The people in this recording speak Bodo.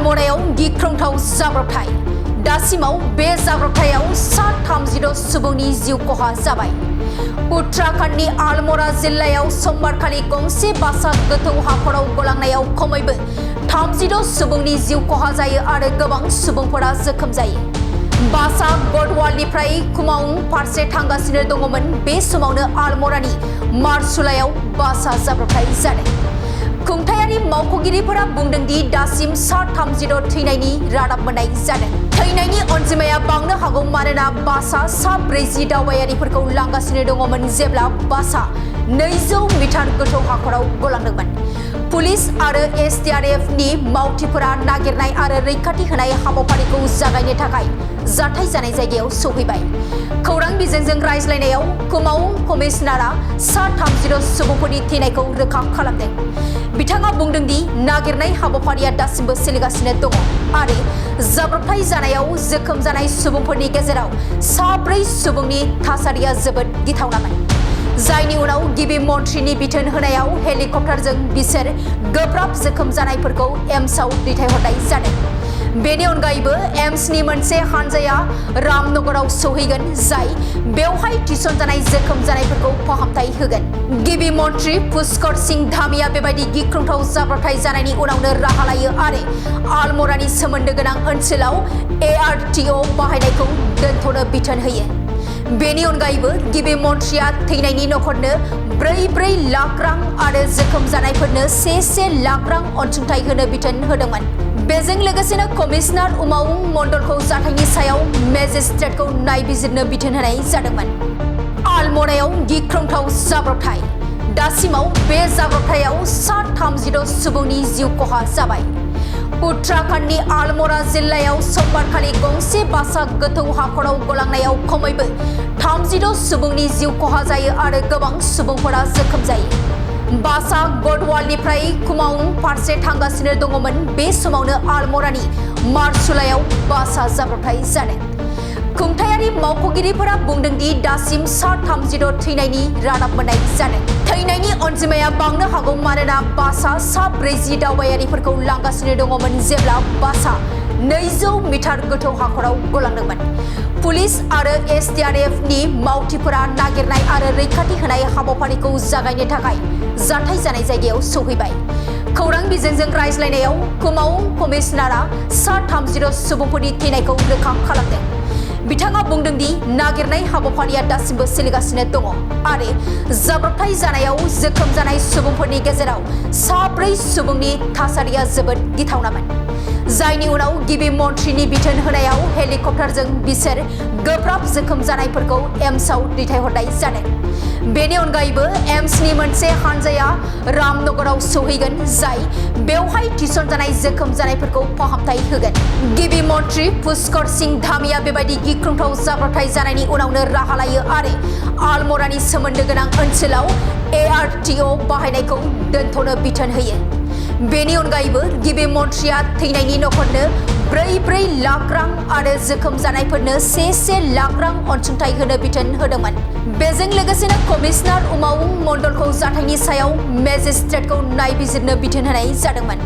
आलमरायाव गिख्रंथाव जाब्रबथाय दासिमाव बे जाब्रबथायाव सा 30 सुबुंनि जिउ खहा जाबाय। उत्तराखंडनि आलमरा जिल्लायाव समबारखालि गंसे बासआ गोथौ हाखराव गलांनायाव खमैबो 30 सुबुंनि जिउ खहा जायो आरो गोबां सुबुंफोरा जोखोम जायो। बासआ गढ़वालनिफ्राय कुमाऊं फारसे थांगासिनो दङमोन। बे समावनो आलमरानि मारसुलायाव बासआ जाब्रबथाय जादों। खुंथायारि मावख'गिरिफोरा बुंदों दि दासिम सा 30 थैनायनि रादाब मोननाय जादों। थैनायनि अनजिमाया बांनो हागौ मानोना बासआ सा 40 दावबायारिफोरखौ लांगासिनो दङमोन जेब्ला बासआ 200 मिटार गोथौ हाखराव गलांदोंमोन। पुलिस आरो एसडीआरएफनि मावथिफोरा नागिरनाय आरो रैखाथि होनाय हाबाफारिखौ जागायनो थाखाय जाथाय जानाय जायगायाव सौहैबाय। खौरां बिजोंजों रायज्लायनायाव कुमाऊं कमिशनारआ सा 30 सुबुंफोरनि थैनायखौ रोखा खालामदों। बिथाङा बुंदों दि नागिरनाय हाबाफारिया दासिमबो सोलिगासिनो दङ आरो जाब्रबथाय जानायाव जोखोम जानाय सुबुंफोरनि गेजेराव सा 4 सुबुंनि थासारिया जोबोद गिथावनामोन। जायनि उनाव गिबि मन्थ्रिनि बिथोन होनायाव हेलिकप्टारजों बिसोर गोब्राब जोखोम जानायफोरखौ एम्सआव दैथायहरनाय जादों। बेनि अनगायैबो एम्सनि मोनसे हानजाया रामनगराव सौहैगोन जाय बेवहाय थिसनजानाय जोखोम जानायफोरखौ फाहामथाय होगोन। गिबि मन्थ्रि पुष्कर सिंह धामीआ बेबायदि गिख्रंथाव जाब्रबथाय जानायनि उनावनो राहा लायो आरो आलमरानि सोमोन्दो गोनां ओनसोलाव ARTO बाहायनायखौ दोनथ'नो बिथोन होयो। बेनि अनगायैबो गिबि मन्थ्रिया थैनायनि नखरनो 4 लाख रां आरो जोखोम जानायफोरनो 1 लाख रां अनसुंथाइ होनो बिथोन होदोंमोन। बेजों लोगोसेनो कमिशनार उमाउं मण्डलखौ जाथायनि सायाव मेजिस्ट्रेटखौ नायबिजिरनो बिथोन होनाय जादोंमोन। आलमरायाव गिख्रंथाव जाब्रबथाय दासिमाव बे जाब्रबथायाव सा 30 सुबुंनि जिउ खहा जाबाय। उत्तराखंडनि आलमरा जिल्लायाव समबारखालि गंसे बासआ गोथौ हाखराव गलांनायाव खमैबो 30 सुबुंनि जिउ खहा जायो आरो गोबां सुबुंफोरा जोखोम जायो। बासआ गढ़वालनिफ्राय कुमाऊं फारसे थांगासिनो दङमोन। बे समावनो आलमरानि मारसुलायाव बासआ जाब्रबथाय जादों। खुंथायारि मावख'गिरिफोरा बुंदों दि दासिम सा 30 थैनायनि रादाब मोननाय जादों। थैनायनि अनजिमाया बांनो हागौ मानोना बासआ सा 40 दावबायारिफोरखौ लांगासिनो दङमोन जेब्ला बासआ 200 मिटार गोथौ हाखराव गलांदोंमोन। पुलिस आरो एसडीआरएफनि मावथिफोरा नागिरनाय आरो रैखाथि होनाय हाबाफारिखौ जागायनो थाखाय जाथाय जानाय जायगायाव सौहैबाय। खौरां बिजोंजों रायज्लायनायाव कुमाऊं कमिशनारआ सा 30 सुबुंफोरनि थैनायखौ रोखा खालामदों। बिथाङा बुंदों दि नागिरनाय हाबाफारिया दासिमबो सोलिगासिनो दङ आरो जाब्रबथाय जानायाव जोखोम जानाय सुबुंफोरनि गेजेराव सा 4 सुबुंनि थासारिया जोबोद गिथावनामोन। जायनि उनाव गिबि मन्थ्रिनि बिथोन होनायाव हेलिकप्टारजों बिसोर गोब्राब जोखोम जानायफोरखौ एम्सआव दैथायहरनाय जादों। बेनि अनगायैबो एम्सनि मोनसे हानजाया रामनगराव सौहैगोन जाय बेवहाय थिसनजानाय जोखोम जानायफोरखौ फाहामथाय होगोन। गिबि मन्थ्रि पुष्कर सिंह धामीआ बेबायदि गिख्रंथाव जाब्रबथाय जानायनि उनावनो राहा लायो आरो आलमरानि सोमोन्दो गोनां ओनसोलाव ARTO बाहायनायखौ दोनथ'नो बिथोन होयो। बेनि अनगायैबो गिबि मन्थ्रिया थैनायनि नखरनो 4 लाख रां आरो जोखोम जानायफोरनो 1 लाख रां अनसुंथाइ होनो बिथोन होदोंमोन। बेजों लोगोसेनो कमिशनार उमाउं मण्डलखौ जाथायनि सायाव मेजिस्ट्रेटखौ नायबिजिरनो बिथोन होनाय जादोंमोन।